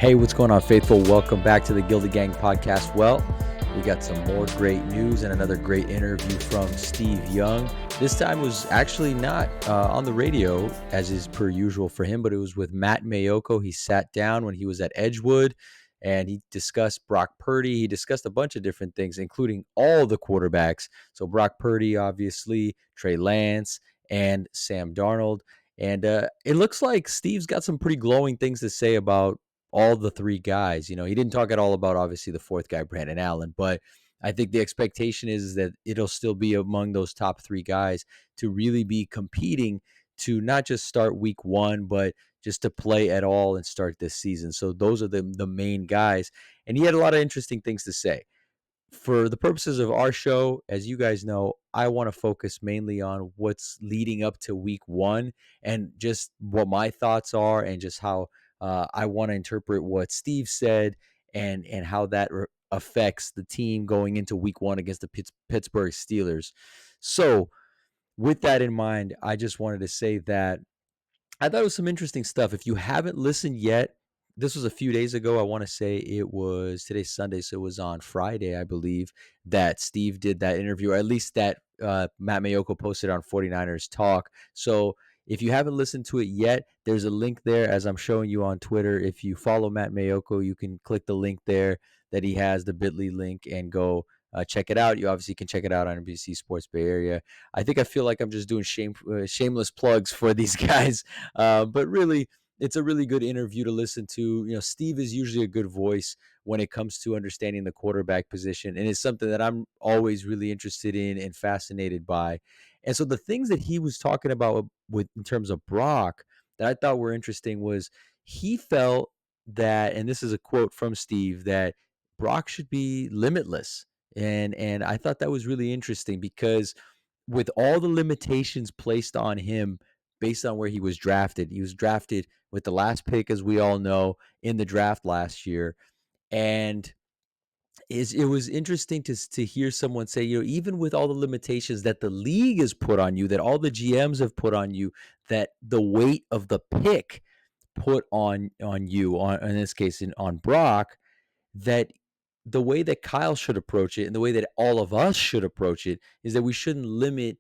Hey, what's going on, faithful? Welcome back to the Gilded Gang podcast. Well, we got some more great news and another great interview from Steve Young. This time was actually not on the radio, as is per usual for him, but it was with Matt Maiocco. He sat down when he was at Edgewood, and he discussed Brock Purdy. He discussed a bunch of different things, including all the quarterbacks. So Brock Purdy, obviously, Trey Lance, and Sam Darnold. And it looks like Steve's got some pretty glowing things to say about all the three guys. You know, he didn't talk at all about obviously the fourth guy, Brandon Allen, but I think the expectation is that it'll still be among those top three guys to really be competing to not just start week one, but just to play at all and start this season. So those are the main guys. And he had a lot of interesting things to say. For the purposes of our show, as you guys know, I want to focus mainly on what's leading up to week one and just what my thoughts are and just how I want to interpret what Steve said and how that affects the team going into week one against the Pittsburgh Steelers. So, with that in mind, I just wanted to say that I thought it was some interesting stuff. If you haven't listened yet, this was a few days ago. I want to say it was today's Sunday, so it was on Friday, I believe, that Steve did that interview, or at least that Matt Maiocco posted on 49ers Talk. So if you haven't listened to it yet, there's a link there as I'm showing you on Twitter. If you follow Matt Maiocco, you can click the link there that he has, the bit.ly link, and go check it out. You obviously can check it out on NBC Sports Bay Area. I feel like I'm just doing shameless plugs for these guys, but really, it's a really good interview to listen to. You know, Steve is usually a good voice when it comes to understanding the quarterback position, and it's something that I'm always really interested in and fascinated by. And so the things that he was talking about with in terms of Brock that I thought were interesting was he felt that, and this is a quote from Steve, that Brock should be limitless. And I thought that was really interesting because with all the limitations placed on him based on where he was drafted with the last pick, as we all know, in the draft last year. And it was interesting to hear someone say, you know, even with all the limitations that the league has put on you, that all the GMs have put on you, that the weight of the pick put on you, on in this case on Brock, that the way that Kyle should approach it and the way that all of us should approach it is that we shouldn't limit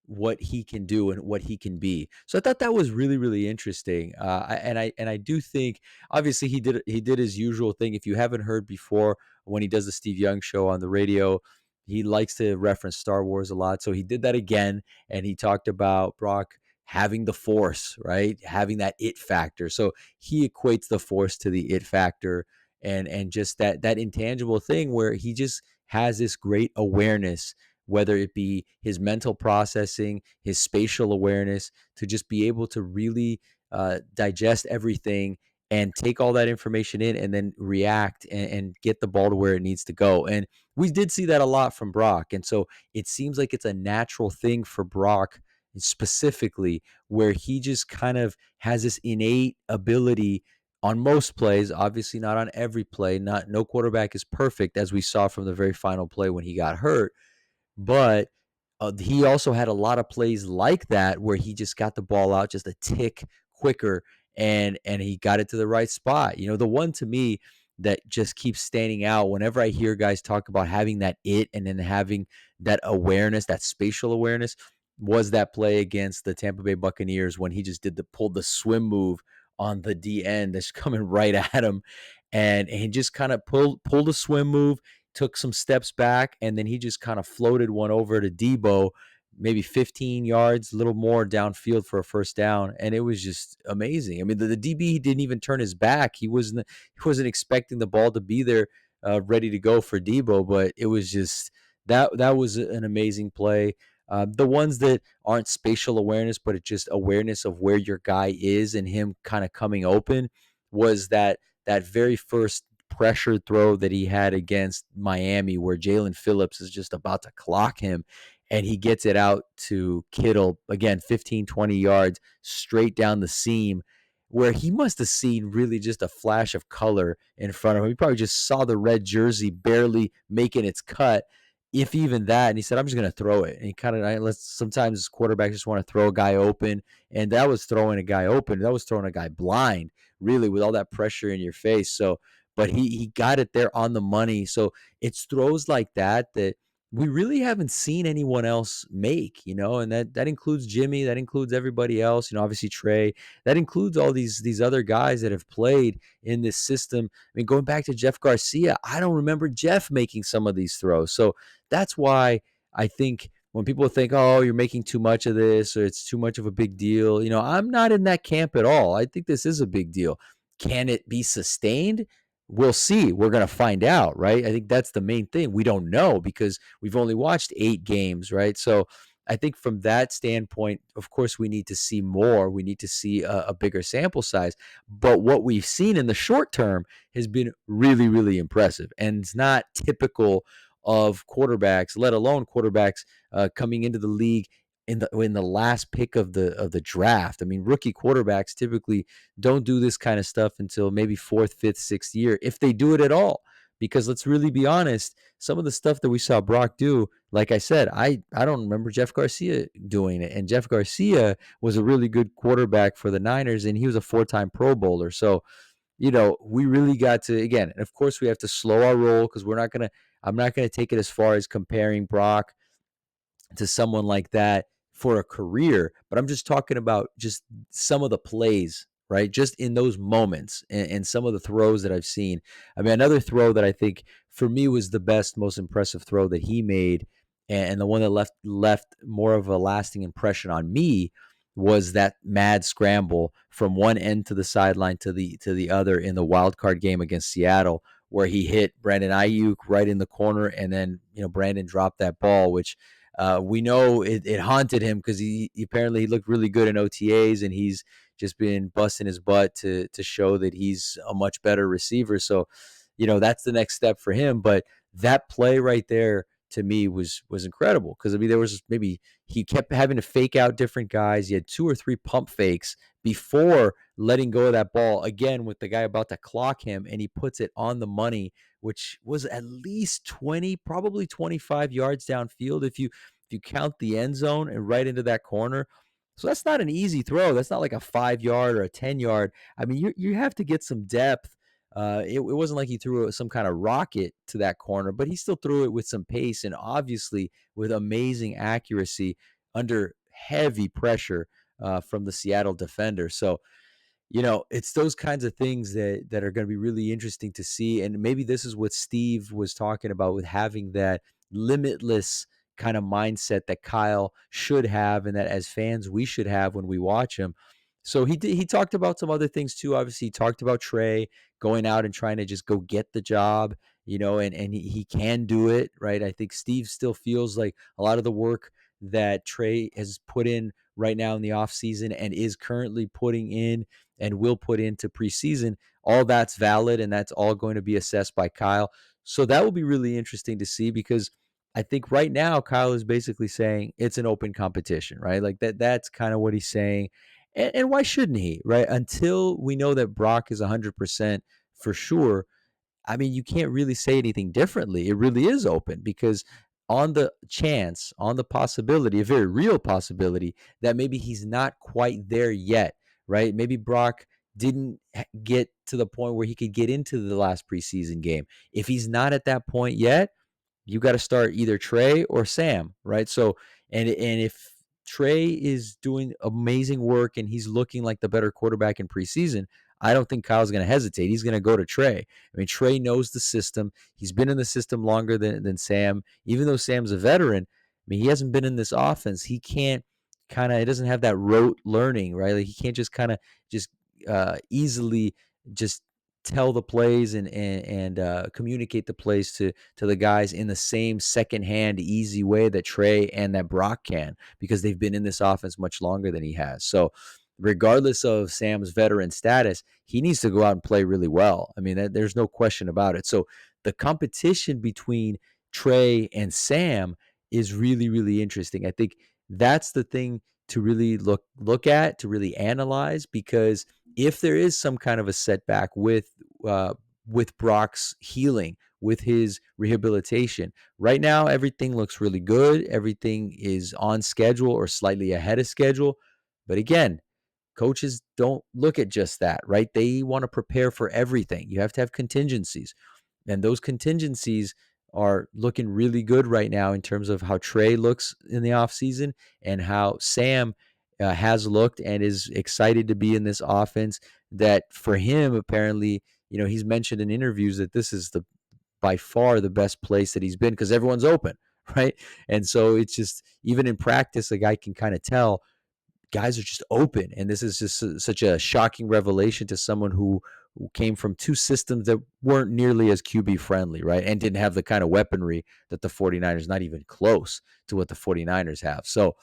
what he can do and what he can be. So I thought that was really, really interesting. I do think obviously he did his usual thing. If you haven't heard before, when he does the Steve Young show on the radio, he likes to reference Star Wars a lot. So he did that again, and he talked about Brock having the Force, right? Having that it factor. So he equates the Force to the it factor, and just that intangible thing where he just has this great awareness, whether it be his mental processing, his spatial awareness, to just be able to really digest everything and take all that information in and then react and get the ball to where it needs to go. And we did see that a lot from Brock. And so it seems like it's a natural thing for Brock specifically, where he just kind of has this innate ability on most plays, obviously not on every play. No quarterback is perfect, as we saw from the very final play when he got hurt, but he also had a lot of plays like that where he just got the ball out just a tick quicker, and he got it to the right spot. You know, the one to me that just keeps standing out whenever I hear guys talk about having that it and then having that awareness, that spatial awareness, was that play against the Tampa Bay Buccaneers when he just pulled the swim move on the D end that's coming right at him, and he just kind of pulled a swim move, took some steps back, and then he just kind of floated one over to Debo, maybe 15 yards, a little more downfield for a first down, and it was just amazing. I mean, the DB, he didn't even turn his back. He wasn't expecting the ball to be there, ready to go for Debo, but it was just that was an amazing play. The ones that aren't spatial awareness, but it's just awareness of where your guy is and him kind of coming open, was that very first pressure throw that he had against Miami, where Jalen Phillips is just about to clock him, and he gets it out to Kittle, again, 15, 20 yards straight down the seam, where he must have seen really just a flash of color in front of him. He probably just saw the red jersey barely making its cut, if even that. And he said, I'm just going to throw it. And he kind of, let's, sometimes quarterbacks just want to throw a guy open. And that was throwing a guy open. That was throwing a guy blind, really, with all that pressure in your face. So, but he got it there on the money. So it's throws like that we really haven't seen anyone else make, and that includes Jimmy, that includes everybody else, obviously Trey, that includes all these other guys that have played in this system. I mean, going back to Jeff Garcia, I don't remember Jeff making some of these throws. So that's why I think when people think, oh, you're making too much of this or it's too much of a big deal, I'm not in that camp at all. I think this is a big deal. Can it be sustained? We'll see. We're going to find out, right? I think that's the main thing. We don't know because we've only watched 8 games, right? So I think from that standpoint, of course, we need to see more. We need to see a bigger sample size. But what we've seen in the short term has been really, really impressive. And it's not typical of quarterbacks, let alone quarterbacks coming into the league in the last pick of the draft. I mean, rookie quarterbacks typically don't do this kind of stuff until maybe 4th, 5th, 6th year, if they do it at all. Because let's really be honest, some of the stuff that we saw Brock do, like I said, I don't remember Jeff Garcia doing it. And Jeff Garcia was a really good quarterback for the Niners, and he was a 4-time Pro Bowler. So we really got to, again, of course, we have to slow our roll because I'm not going to take it as far as comparing Brock to someone like that for a career, but I'm just talking about just some of the plays, right? Just in those moments and some of the throws that I've seen. I mean, another throw that I think for me was the best, most impressive throw that he made, and the one that left more of a lasting impression on me was that mad scramble from one end to the sideline to the other in the wild card game against Seattle, where he hit Brandon Ayuk right in the corner, and then Brandon dropped that ball, which we know it haunted him because he apparently he looked really good in OTAs, and he's just been busting his butt to show that he's a much better receiver. So, that's the next step for him. But that play right there to me was incredible because I mean there was maybe he kept having to fake out different guys. He had 2 or 3 pump fakes before letting go of that ball again with the guy about to clock him, and he puts it on the money, which was at least 20, probably 25 yards downfield if you count the end zone and right into that corner. So that's not an easy throw. That's not like a 5 yard or a 10 yard. I mean, you have to get some depth. It wasn't like he threw some kind of rocket to that corner, but he still threw it with some pace and obviously with amazing accuracy under heavy pressure from the Seattle defender. So it's those kinds of things that are going to be really interesting to see. And maybe this is what Steve was talking about with having that limitless kind of mindset that Kyle should have, and that as fans we should have when we watch him. So he talked about some other things too. Obviously, he talked about Trey going out and trying to just go get the job, and he can do it, right? I think Steve still feels like a lot of the work that Trey has put in right now in the offseason and is currently putting in and will put into preseason, all that's valid and that's all going to be assessed by Kyle. So that will be really interesting to see because I think right now Kyle is basically saying it's an open competition, right? Like that's kind of what he's saying. And why shouldn't he, right? Until we know that Brock is 100% for sure, I mean, you can't really say anything differently. It really is open because on the chance, on the possibility, a very real possibility that maybe he's not quite there yet, right? Maybe Brock didn't get to the point where he could get into the last preseason game. If he's not at that point yet, you got to start either Trey or Sam, right? So, and if Trey is doing amazing work and he's looking like the better quarterback in preseason, I don't think Kyle's going to hesitate. He's going to go to Trey. I mean, Trey knows the system. He's been in the system longer than Sam, even though Sam's a veteran. I mean, he hasn't been in this offense. He can't he doesn't have that rote learning, right? Like he can't just just easily just tell the plays and communicate the plays to the guys in the same secondhand easy way that Trey and that Brock can because they've been in this offense much longer than he has. So regardless of Sam's veteran status, he needs to go out and play really well. I mean, there's no question about it. So the competition between Trey and Sam is really, really interesting. I think that's the thing to really look at, to really analyze, because if there is some kind of a setback with Brock's healing, with his rehabilitation. Right now, everything looks really good. Everything is on schedule or slightly ahead of schedule. But again, coaches don't look at just that, right? They want to prepare for everything. You have to have contingencies. And those contingencies are looking really good right now in terms of how Trey looks in the offseason and how Sam has looked and is excited to be in this offense. That for him, apparently, he's mentioned in interviews that this is the by far the best place that he's been because everyone's open, right? And so it's just, even in practice, a guy can kind of tell guys are just open. And this is just such a shocking revelation to someone who came from two systems that weren't nearly as QB friendly, right? And didn't have the kind of weaponry that the 49ers, not even close to what the 49ers have. So,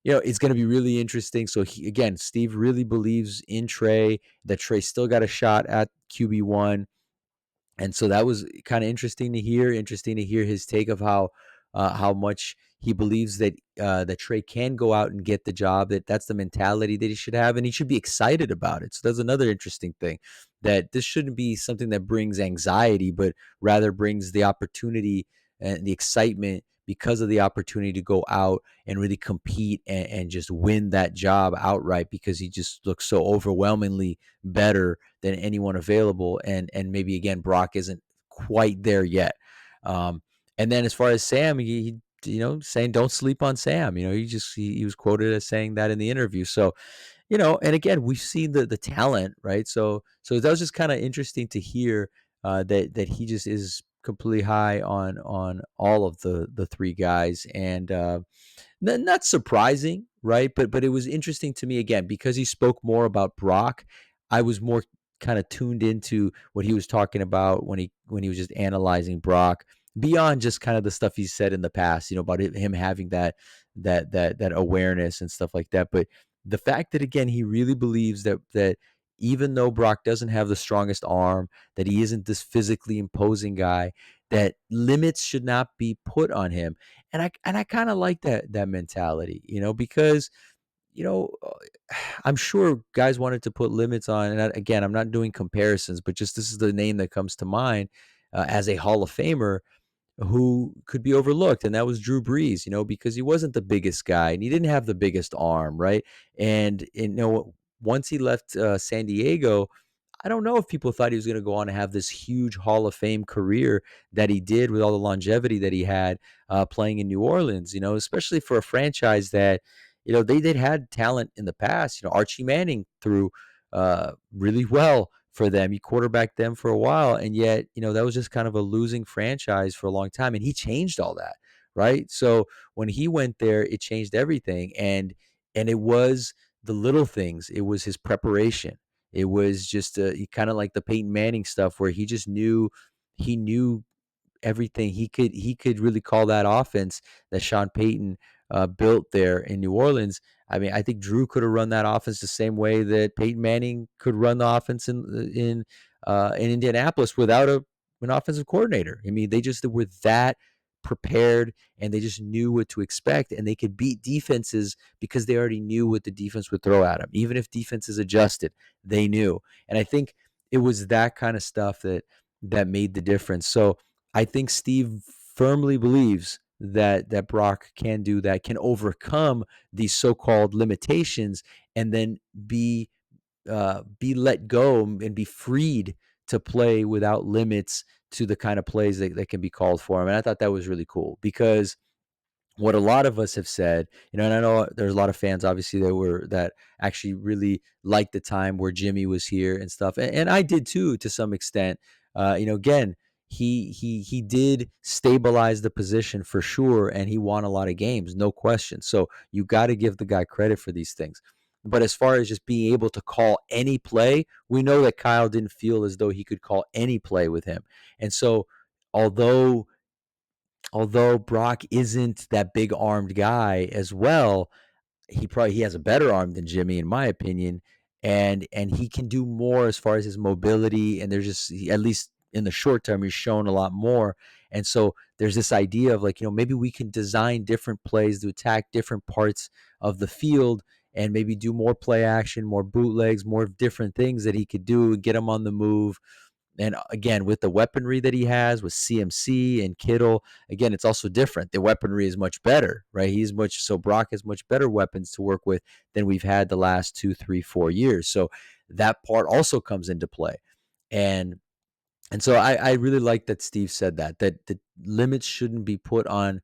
it's going to be really interesting. So, again, Steve really believes in Trey, that Trey still got a shot at QB1. And so that was kind of interesting to hear. Interesting to hear his take of how much he believes that Trey can go out and get the job. That's the mentality that he should have, and he should be excited about it. So that's another interesting thing, that this shouldn't be something that brings anxiety, but rather brings the opportunity and the excitement because of the opportunity to go out and really compete and just win that job outright, because he just looks so overwhelmingly better than anyone available. And maybe again, Brock isn't quite there yet. And then as far as Sam, he saying don't sleep on Sam. He was quoted as saying that in the interview. So, and again, we've seen the talent, right? So that was just kind of interesting to hear that he just is completely high on all of the three guys. And not surprising, right? But it was interesting to me, again, because he spoke more about Brock. I was more kind of tuned into what he was talking about when he was just analyzing Brock, beyond just kind of the stuff he said in the past, about him having that awareness and stuff like that. But the fact that, again, he really believes that even though Brock doesn't have the strongest arm, that he isn't this physically imposing guy, that limits should not be put on him. And I kind of like that mentality, because you know I'm sure guys wanted to put limits on. And again, I'm not doing comparisons, but just this is the name that comes to mind as a Hall of Famer who could be overlooked, and that was Drew Brees, because he wasn't the biggest guy and he didn't have the biggest arm, right? And once he left San Diego, I don't know if people thought he was going to go on to have this huge Hall of Fame career that he did, with all the longevity that he had playing in New Orleans, especially for a franchise that, they'd had talent in the past. Archie Manning threw really well for them. He quarterbacked them for a while, and yet, that was just kind of a losing franchise for a long time. And he changed all that, right? So when he went there, it changed everything. And it was the little things. It was his preparation. It was just kind of like the Peyton Manning stuff, where he knew everything. He could really call that offense that Sean Payton built there in New Orleans. I mean, I think Drew could have run that offense the same way that Peyton Manning could run the offense in Indianapolis without an offensive coordinator. I mean, they just were that prepared, and they just knew what to expect, and they could beat defenses because they already knew what the defense would throw at them. Even if defenses adjusted, they knew. And I think it was that kind of stuff that made the difference. So I think Steve firmly believes that Brock can do that, can overcome these so-called limitations, and then be let go and be freed to play without limits to the kind of plays that can be called for him. And I thought that was really cool, because what a lot of us have said, and I know there's a lot of fans, obviously, that actually really liked the time where Jimmy was here and stuff, and I did too, to some extent. Again, he did stabilize the position for sure, and he won a lot of games, no question. So you got to give the guy credit for these things. But as far as just being able to call any play, we know that Kyle didn't feel as though he could call any play with him, and so although Brock isn't that big armed guy as well, he has a better arm than Jimmy, in my opinion, and he can do more as far as his mobility. And there's just, at least in the short term, he's shown a lot more. And so there's this idea of, like, maybe we can design different plays to attack different parts of the field, and maybe do more play action, more bootlegs, more different things that he could do and get him on the move. And again, with the weaponry that he has with CMC and Kittle, again, it's also different. The weaponry is much better, right? Brock has much better weapons to work with than we've had the last 2, 3, 4 years. So that part also comes into play. And so I really like that Steve said that the limits shouldn't be put on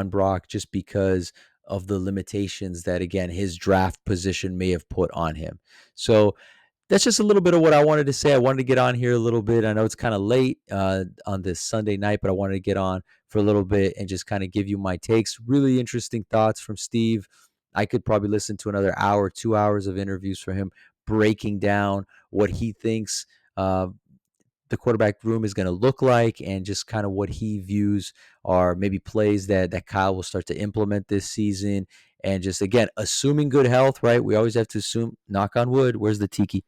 Brock just because of the limitations that, again, his draft position may have put on him. So that's just a little bit of what I wanted to say. I wanted to get on here a little bit. I know it's kind of late on this Sunday night, but I wanted to get on for a little bit and just kind of give you my takes. Really interesting thoughts from Steve. I could probably listen to another hour, 2 hours of interviews from him breaking down what he thinks the quarterback room is going to look like, and just kind of what he views are maybe plays that Kyle will start to implement this season. And just, again, assuming good health, right? We always have to assume, knock on wood. Where's the tiki?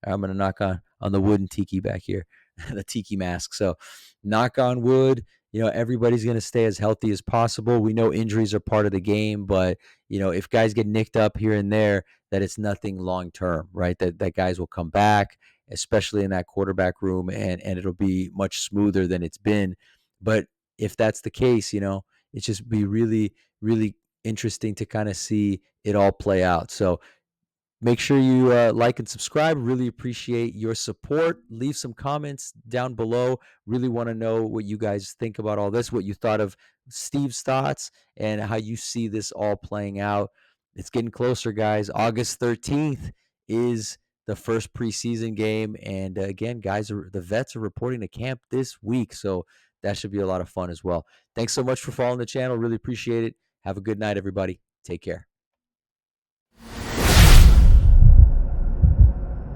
I'm going to knock on the wooden tiki back here, the tiki mask. So knock on wood, everybody's going to stay as healthy as possible. We know injuries are part of the game, but, if guys get nicked up here and there, that it's nothing long term, right? That guys will come back, especially in that quarterback room, and it'll be much smoother than it's been. But if that's the case, it's just be really, really interesting to kind of see it all play out. So make sure you like and subscribe. Really appreciate your support. Leave some comments down below. Really want to know what you guys think about all this, what you thought of Steve's thoughts, and how you see this all playing out. It's getting closer, guys. August 13th is the first preseason game. And again, guys, the vets are reporting to camp this week. So that should be a lot of fun as well. Thanks so much for following the channel. Really appreciate it. Have a good night, everybody. Take care.